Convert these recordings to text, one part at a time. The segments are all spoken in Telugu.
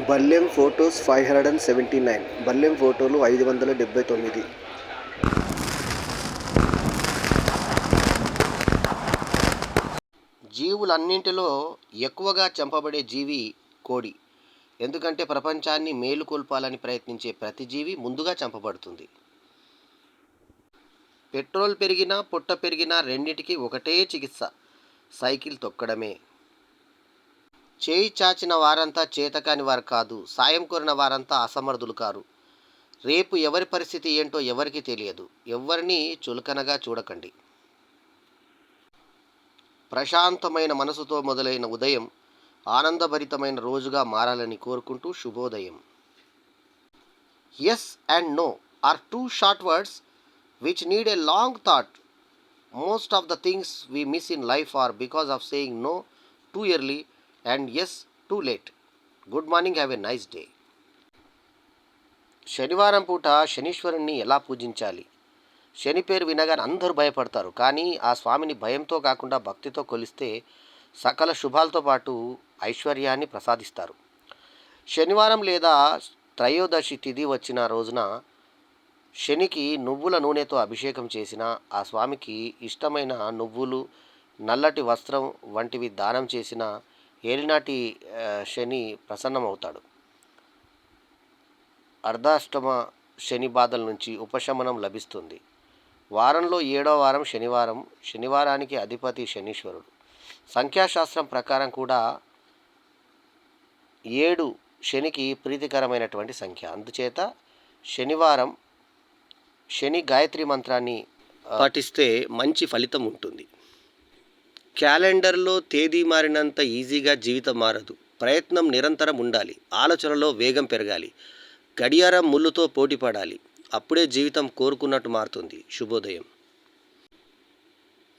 బల్లెం ఫొటోస్ 579. బల్లెం ఫోటోలు 579. జీవులన్నింటిలో ఎక్కువగా చంపబడే జీవి కోడి. ఎందుకంటే ప్రపంచాన్ని మేలుకొల్పాలని ప్రయత్నించే ప్రతి జీవి ముందుగా చంపబడుతుంది. పెట్రోల్ పెరిగినా పొట్ట పెరిగినా రెండింటికి ఒకటే చికిత్స, సైకిల్ తొక్కడమే. చేయి చాచిన వారంతా చేతకాని వారు కాదు, సాయం కోరిన వారంతా అసమర్థులు కారు. రేపు ఎవరి పరిస్థితి ఏంటో ఎవరికి తెలియదు. ఎవరిని చులకనగా చూడకండి. ప్రశాంతమైన మనసుతో మొదలైన ఉదయం ఆనందభరితమైన రోజుగా మారాలని కోరుకుంటూ శుభోదయం. Yes and no are two short words which need a long thought. Most of the things we miss in life are because of saying no too early and yes too late. Good morning, have a nice day. శనివారం పూట శనీశ్వరుణ్ణి ఎలా పూజించాలి? శని పేరు వినగానే అందరూ భయపడతారు, కానీ ఆ స్వామిని భయంతో కాకుండా భక్తితో కొలిస్తే సకల శుభాలతో పాటు ఐశ్వర్యాన్ని ప్రసాదిస్తారు. శనివారం లేదా త్రయోదశి తిథి వచ్చిన రోజున శనికి నువ్వుల నూనెతో అభిషేకం చేసిన, ఆ స్వామికి ఇష్టమైన నువ్వులు, నల్లటి వస్త్రం వంటివి దానం చేసిన ఏలినాటి శని ప్రసన్నమవుతాడు. అర్ధాష్టమ శని బాధల నుంచి ఉపశమనం లభిస్తుంది. వారంలో 7వ వారం శనివారం. శనివారానికి అధిపతి శనీశ్వరుడు. సంఖ్యాశాస్త్రం ప్రకారం కూడా 7 శనికి ప్రీతికరమైనటువంటి సంఖ్య. అందుచేత శనివారం శని గాయత్రి మంత్రాన్ని పాటిస్తే మంచి ఫలితం ఉంటుంది. క్యాలెండర్లో తేదీ మారినంత ఈజీగా జీవితం మారదు. ప్రయత్నం నిరంతరం ఉండాలి. ఆలోచనలో వేగం పెరగాలి. గడియారం ముళ్ళుతో పోటీ పడాలి. అప్పుడే జీవితం కోరుకున్నట్టు మారుతుంది. శుభోదయం.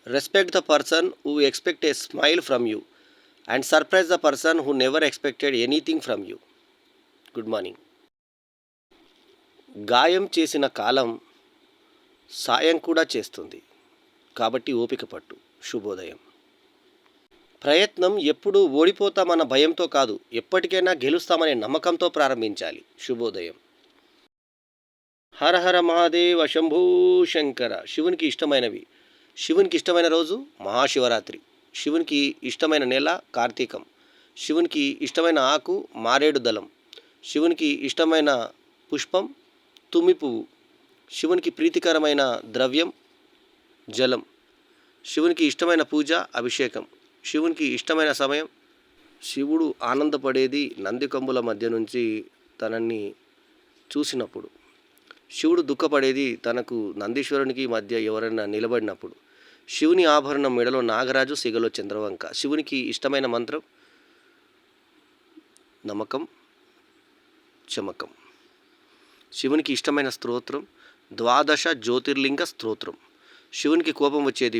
Respect the person who expect a smile from you and surprise the person who never expected anything from you. Good morning. గాయం చేసిన కాలం సాయం కూడా చేస్తుంది, కాబట్టి ఓపిక పట్టు. శుభోదయం. ప్రయత్నం ఎప్పుడూ ఓడిపోతామన్న భయంతో కాదు, ఎప్పటికైనా గెలుస్తామనే నమ్మకంతో ప్రారంభించాలి. శుభోదయం. హర హర మహాదేవ శంభూ శంకర. శివునికి ఇష్టమైనవి. శివునికి ఇష్టమైన రోజు మహాశివరాత్రి. శివునికి ఇష్టమైన నెల కార్తీకం. శివునికి ఇష్టమైన ఆకు మారేడు దళం. శివునికి ఇష్టమైన పుష్పం తుమ్మి పువ్వు. శివునికి ప్రీతికరమైన ద్రవ్యం జలం. శివునికి ఇష్టమైన పూజ అభిషేకం. శివునికి ఇష్టమైన సమయం. శివుడు ఆనందపడేది నందికొంబుల మధ్య నుంచి తనని చూసినప్పుడు. శివుడు దుఃఖపడేది తనకు నందీశ్వరునికి మధ్య ఎవరైనా నిలబడినప్పుడు. శివుని ఆభరణం మెడలో నాగరాజు, సిగలో చంద్రవంక. శివునికి ఇష్టమైన మంత్రం నమకం చమకం. శివునికి ఇష్టమైన స్తోత్రం ద్వాదశ జ్యోతిర్లింగ స్తోత్రం. శివునికి కోపం వచ్చేది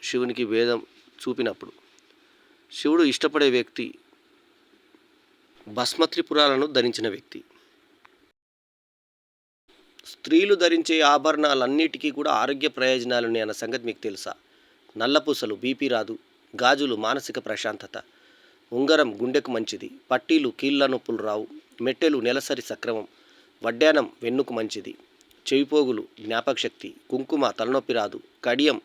శివునికి వేదం చూపినప్పుడు. శివుడు ఇష్టపడే వ్యక్తి భస్మత్రిపురాలను ధరించిన వ్యక్తి. స్త్రీలు ధరించే ఆభరణాలన్నిటికీ కూడా ఆరోగ్య ప్రయోజనాలు ఉన్నాయి అన్న సంగతి మీకు తెలుసా? నల్లపూసలు బీపీ రాదు. గాజులు మానసిక ప్రశాంతత. ఉంగరం గుండెకు మంచిది. పట్టీలు కీళ్ళ నొప్పులు రావు. మెట్టెలు నెలసరి సక్రమం. వడ్డానం వెన్నుకు మంచిది. చెవిపోగులు జ్ఞాపక శక్తి. కుంకుమ తలనొప్పి రాదు. కడియం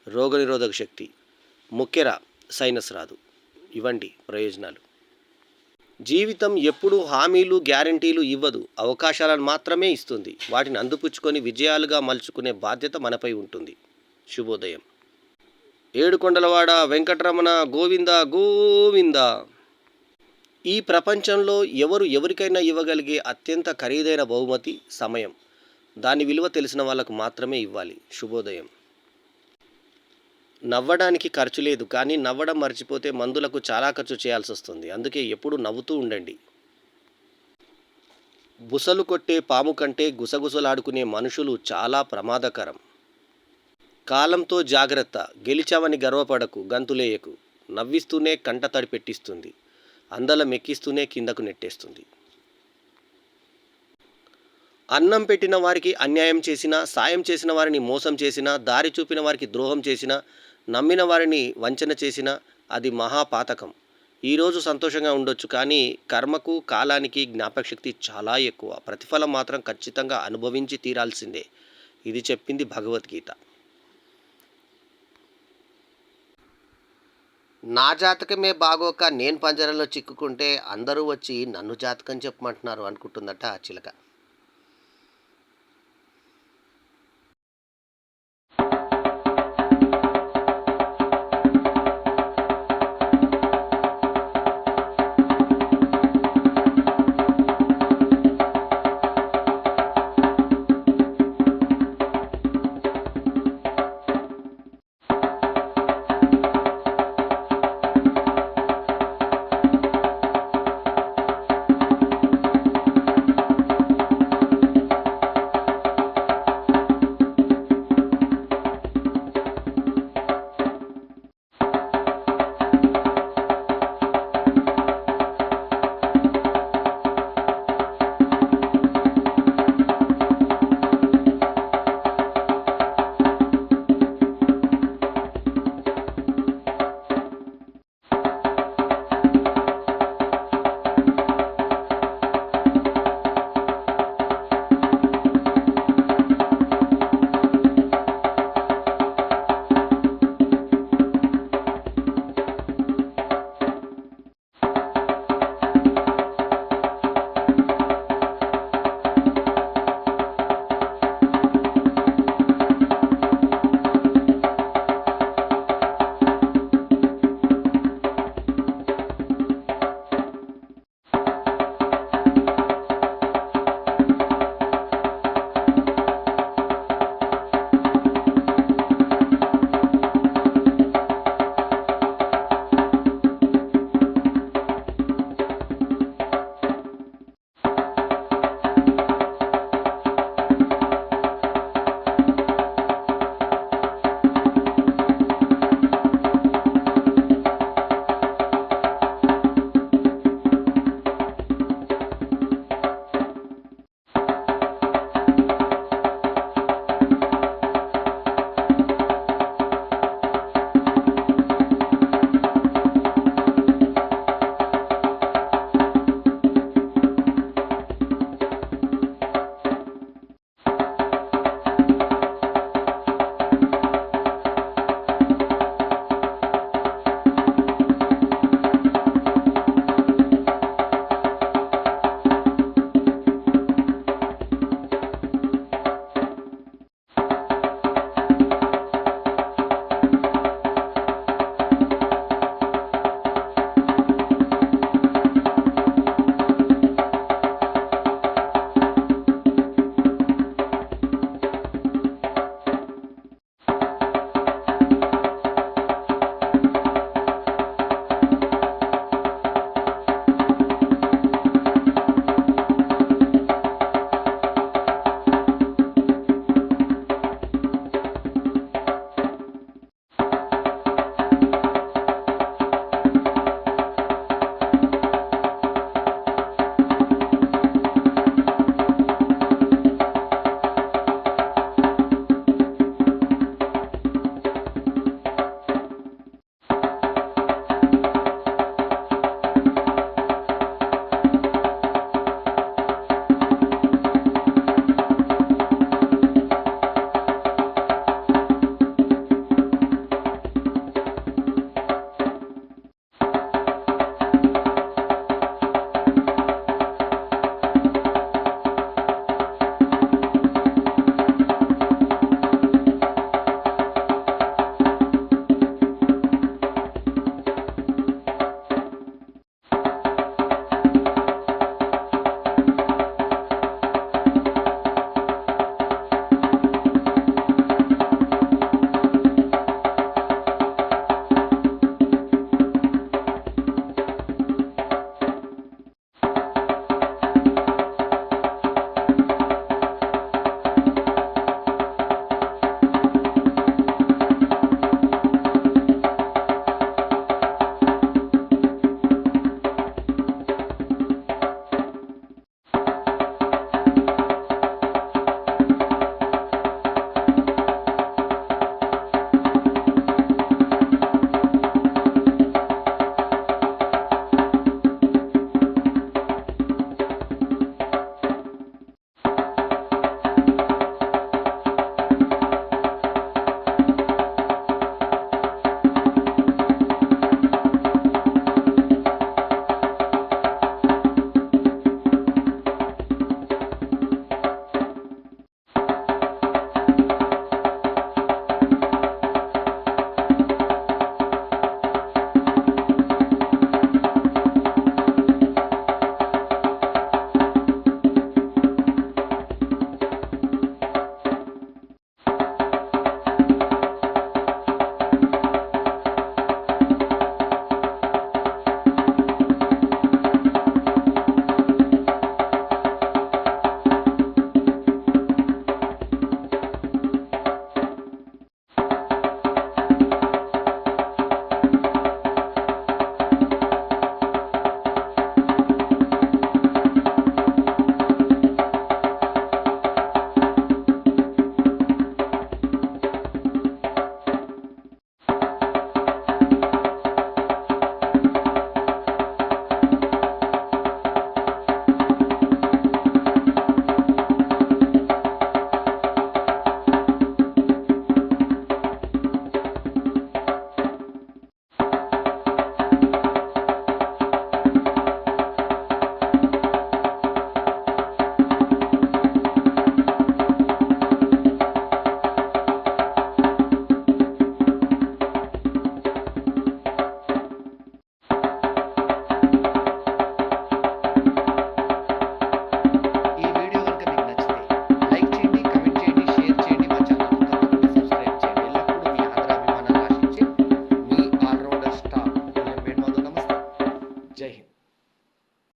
రోగనిరోధక శక్తి. ముక్కెర సైనస్ రాదు. ఇవ్వండి ప్రయోజనాలు. జీవితం ఎప్పుడూ హామీలు గ్యారంటీలు ఇవ్వదు, అవకాశాలను మాత్రమే ఇస్తుంది. వాటిని అందిపుచ్చుకొని విజయాలుగా మలుచుకునే బాధ్యత మనపై ఉంటుంది. శుభోదయం. ఏడుకొండలవాడ వెంకటరమణ గోవింద గోవింద. ఈ ప్రపంచంలో ఎవరికైనా ఇవ్వగలిగే అత్యంత ఖరీదైన బహుమతి సమయం. దాని విలువ తెలిసిన వాళ్ళకు మాత్రమే ఇవ్వాలి. శుభోదయం. నవ్వడానికి ఖర్చు లేదు, కానీ నవ్వడం మర్చిపోతే మందులకు చాలా ఖర్చు చేయాల్సి వస్తుంది. అందుకే ఎప్పుడు నవ్వుతూ ఉండండి. బుసలు కొట్టే పాము కంటే గుసగుసలాడుకునే మనుషులు చాలా ప్రమాదకరం. కాలంతో జాగ్రత్త. గెలిచావని గర్వపడకు, గంతులేయకు. నవ్విస్తూనే కంట తడి పెట్టిస్తుంది. అందలం ఎక్కిస్తూనే కిందకు నెట్టేస్తుంది. అన్నం పెట్టిన వారికి అన్యాయం చేసినా, సాయం చేసిన వారిని మోసం చేసినా, దారి చూపిన వారికి ద్రోహం చేసినా, నమ్మిన వారిని వంచన చేసినా అది మహాపాతకం. ఈరోజు సంతోషంగా ఉండొచ్చు కానీ కర్మకు, కాలానికి జ్ఞాపకశక్తి చాలా ఎక్కువ. ప్రతిఫలం మాత్రం ఖచ్చితంగా అనుభవించి తీరాల్సిందే. ఇది చెప్పింది భగవద్గీత. నా జాతకమే బాగోక నేను పంజరంలో చిక్కుకుంటే అందరూ వచ్చి నన్ను జాతకం చెప్పమంటున్నారు అనుకుంటుందట ఆ చిలక.